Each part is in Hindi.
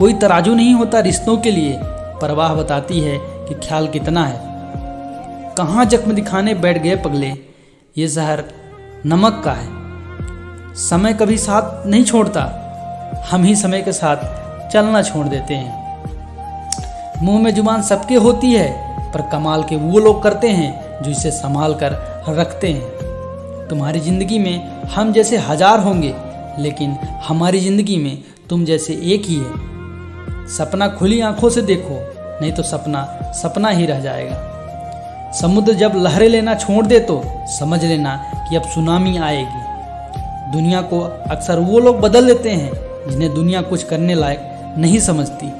कोई तराजू नहीं होता रिश्तों के लिए, परवाह बताती है कि ख्याल कितना है। कहाँ जख्म दिखाने बैठ गए पगले, ये जहर नमक का है। समय कभी साथ नहीं छोड़ता, हम ही समय के साथ चलना छोड़ देते हैं। मुंह में जुबान सबके होती है, पर कमाल के वो लोग करते हैं जो इसे संभाल कर रखते हैं। तुम्हारी ज़िंदगी में हम जैसे हजार होंगे, लेकिन हमारी ज़िंदगी में तुम जैसे एक ही है। सपना खुली आंखों से देखो, नहीं तो सपना सपना ही रह जाएगा। समुद्र जब लहरें लेना छोड़ दे तो समझ लेना कि अब सुनामी आएगी। दुनिया को अक्सर वो लोग बदल देते हैं जिन्हें दुनिया कुछ करने लायक नहीं समझती।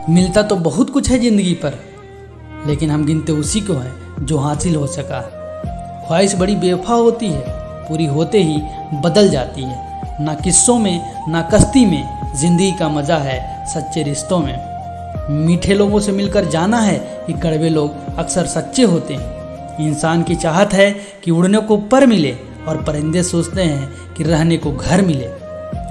मिलता तो बहुत कुछ है ज़िंदगी पर, लेकिन हम गिनते उसी को हैं जो हासिल हो सका। ख्वाहिश बड़ी बेवफा होती है, पूरी होते ही बदल जाती है। ना किस्सों में ना कश्ती में जिंदगी का मज़ा है सच्चे रिश्तों में। मीठे लोगों से मिलकर जाना है कि कड़वे लोग अक्सर सच्चे होते हैं। इंसान की चाहत है कि उड़ने को पर मिले, और परिंदे सोचते हैं कि रहने को घर मिले।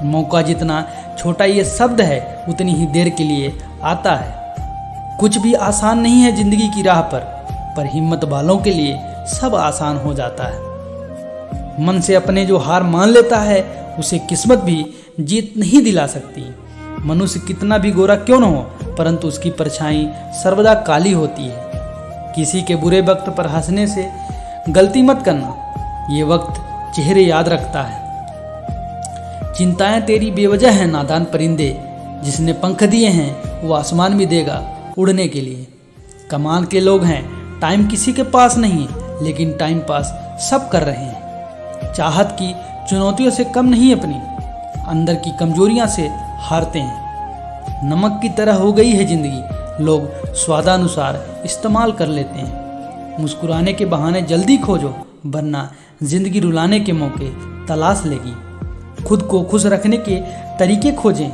मौका जितना छोटा ये शब्द है, उतनी ही देर के लिए आता है। कुछ भी आसान नहीं है ज़िंदगी की राह पर हिम्मत वालों के लिए सब आसान हो जाता है। मन से अपने जो हार मान लेता है, उसे किस्मत भी जीत नहीं दिला सकती। मनुष्य कितना भी गोरा क्यों न हो, परंतु उसकी परछाई सर्वदा काली होती है। किसी के बुरे वक्त पर हंसने से गलती मत करना, ये वक्त चेहरे याद रखता है। चिंताएं तेरी बेवजह हैं नादान परिंदे, जिसने पंख दिए हैं वो आसमान भी देगा उड़ने के लिए। कमाल के लोग हैं, टाइम किसी के पास नहीं है, लेकिन टाइम पास सब कर रहे हैं। चाहत की चुनौतियों से कम नहीं, अपनी अंदर की कमजोरियां से हारते हैं। नमक की तरह हो गई है ज़िंदगी, लोग स्वादानुसार इस्तेमाल कर लेते हैं। मुस्कुराने के बहाने जल्दी खोजो, वरना ज़िंदगी रुलाने के मौके तलाश लेगी। खुद को खुश रखने के तरीके खोजें,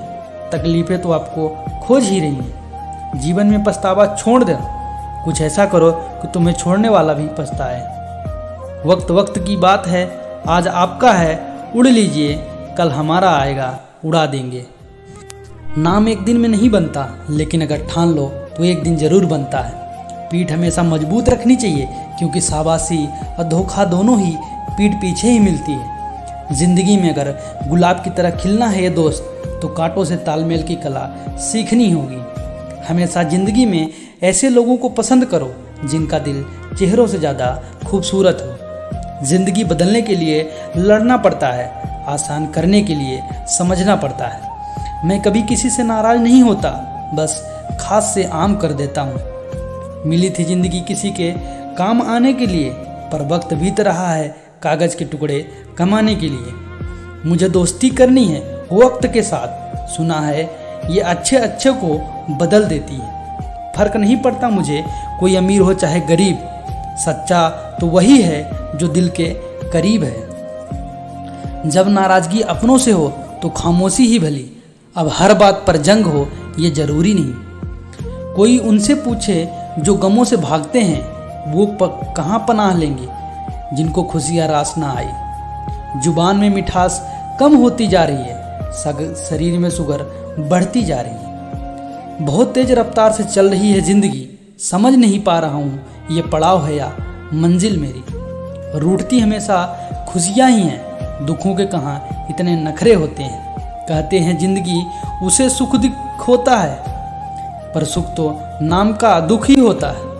तकलीफ़ें तो आपको खोज ही रही हैं। जीवन में पछतावा छोड़ दो, कुछ ऐसा करो कि तुम्हें छोड़ने वाला भी पछताए। वक्त वक्त की बात है, आज आपका है उड़ लीजिए, कल हमारा आएगा उड़ा देंगे। नाम एक दिन में नहीं बनता, लेकिन अगर ठान लो तो एक दिन ज़रूर बनता है। पीठ हमेशा मजबूत रखनी चाहिए, क्योंकि शाबाशी और धोखा दोनों ही पीठ पीछे ही मिलती है। ज़िंदगी में अगर गुलाब की तरह खिलना है ये दोस्त, तो कांटों से तालमेल की कला सीखनी होगी। हमेशा ज़िंदगी में ऐसे लोगों को पसंद करो जिनका दिल चेहरों से ज़्यादा खूबसूरत हो। ज़िंदगी बदलने के लिए लड़ना पड़ता है, आसान करने के लिए समझना पड़ता है। मैं कभी किसी से नाराज़ नहीं होता, बस खास से आम कर देता हूँ। मिली थी ज़िंदगी किसी के काम आने के लिए, पर वक्त बीत रहा है कागज़ के टुकड़े कमाने के लिए। मुझे दोस्ती करनी है वक्त के साथ, सुना है ये अच्छे अच्छे को बदल देती है। फर्क नहीं पड़ता मुझे कोई अमीर हो चाहे गरीब, सच्चा तो वही है जो दिल के करीब है। जब नाराज़गी अपनों से हो तो खामोशी ही भली, अब हर बात पर जंग हो ये ज़रूरी नहीं। कोई उनसे पूछे जो गमों से भागते हैं, वो कहाँ पनाह लेंगे जिनको खुशियाँ रास ना आई। जुबान में मिठास कम होती जा रही है, शरीर में शुगर बढ़ती जा रही है। बहुत तेज रफ्तार से चल रही है ज़िंदगी, समझ नहीं पा रहा हूँ ये पड़ाव है या मंजिल मेरी। रूठती हमेशा खुशियाँ ही हैं, दुखों के कहाँ इतने नखरे होते हैं। कहते हैं ज़िंदगी उसे सुख दुख होता है, पर सुख तो नाम का दुख ही होता है।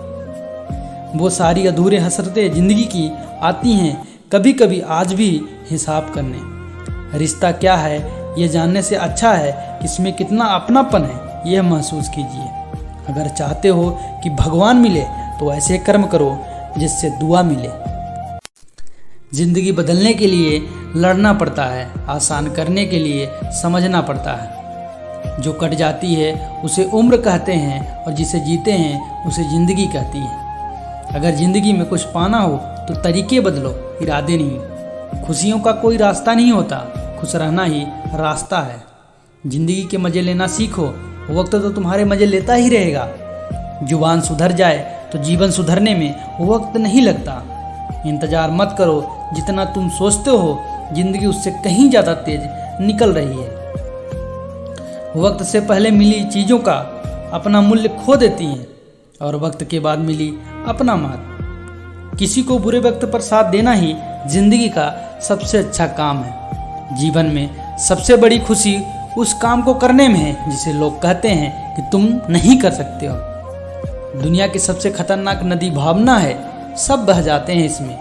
वो सारी अधूरे हसरतें ज़िंदगी की आती हैं कभी कभी आज भी हिसाब करने। रिश्ता क्या है ये जानने से अच्छा है कि इसमें कितना अपनापन है यह महसूस कीजिए। अगर चाहते हो कि भगवान मिले तो ऐसे कर्म करो जिससे दुआ मिले। ज़िंदगी बदलने के लिए लड़ना पड़ता है, आसान करने के लिए समझना पड़ता है। जो कट जाती है उसे उम्र कहते हैं, और जिसे जीते हैं उसे ज़िंदगी कहती है। अगर ज़िंदगी में कुछ पाना हो तो तरीके बदलो, इरादे नहीं। खुशियों का कोई रास्ता नहीं होता, खुश रहना ही रास्ता है। ज़िंदगी के मज़े लेना सीखो, वक्त तो तुम्हारे मज़े लेता ही रहेगा। जुबान सुधर जाए तो जीवन सुधरने में वक्त नहीं लगता। इंतज़ार मत करो, जितना तुम सोचते हो ज़िंदगी उससे कहीं ज़्यादा तेज निकल रही है। वक्त से पहले मिली चीज़ों का अपना मूल्य खो देती हैं और वक्त के बाद मिली अपना महत्व। किसी को बुरे वक्त पर साथ देना ही जिंदगी का सबसे अच्छा काम है। जीवन में सबसे बड़ी खुशी उस काम को करने में है जिसे लोग कहते हैं कि तुम नहीं कर सकते हो। दुनिया की सबसे खतरनाक नदी भावना है, सब बह जाते हैं इसमें।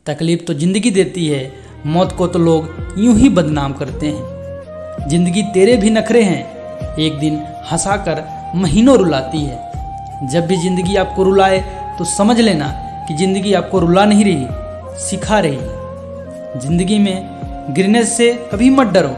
तकलीफ तो जिंदगी देती है, मौत को तो लोग यूं ही बदनाम करते हैं। जिंदगी तेरे भी नखरे हैं, एक दिन हंसाकर महीनों रुलाती है। जब भी जिंदगी आपको रुलाए तो समझ लेना कि जिंदगी आपको रुला नहीं रही, सिखा रही है। जिंदगी में गिरने से कभी मत डरो,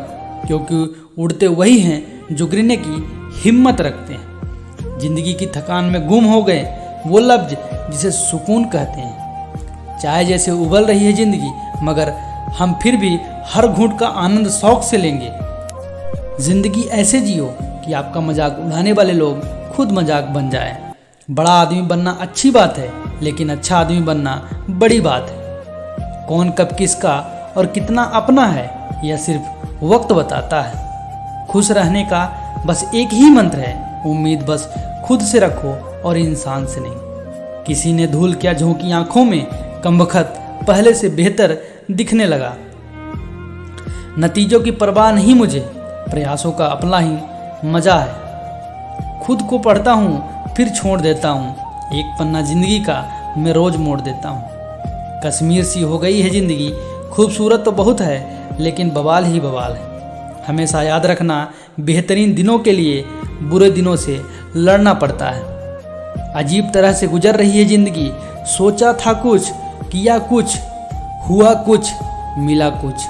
क्योंकि उड़ते वही हैं जो गिरने की हिम्मत रखते हैं। जिंदगी की थकान में गुम हो गए वो लफ्ज जिसे सुकून कहते हैं। चाय जैसे उबल रही है जिंदगी, मगर हम फिर भी हर घूंट का आनंद शौक से लेंगे। जिंदगी ऐसे जियो कि आपका मजाक उड़ाने वाले लोग खुद मजाक बन जाए। बड़ा आदमी बनना अच्छी बात है, लेकिन अच्छा आदमी बनना बड़ी बात है। कौन कब किसका और कितना अपना है, यह सिर्फ वक्त बताता है। खुश रहने का बस एक ही मंत्र है, उम्मीद बस खुद से रखो और इंसान से नहीं। किसी ने धूल क्या झोंकी आंखों में, कमबख्त पहले से बेहतर दिखने लगा। नतीजों की परवाह नहीं मुझे, प्रयासों का अपना ही मजा है। खुद को पढ़ता हूँ फिर छोड़ देता हूँ, एक पन्ना जिंदगी का मैं रोज मोड़ देता हूँ। कश्मीर सी हो गई है जिंदगी, खूबसूरत तो बहुत है लेकिन बवाल ही बवाल है। हमेशा याद रखना, बेहतरीन दिनों के लिए बुरे दिनों से लड़ना पड़ता है। अजीब तरह से गुजर रही है जिंदगी, सोचा था कुछ, किया कुछ, हुआ कुछ, मिला कुछ।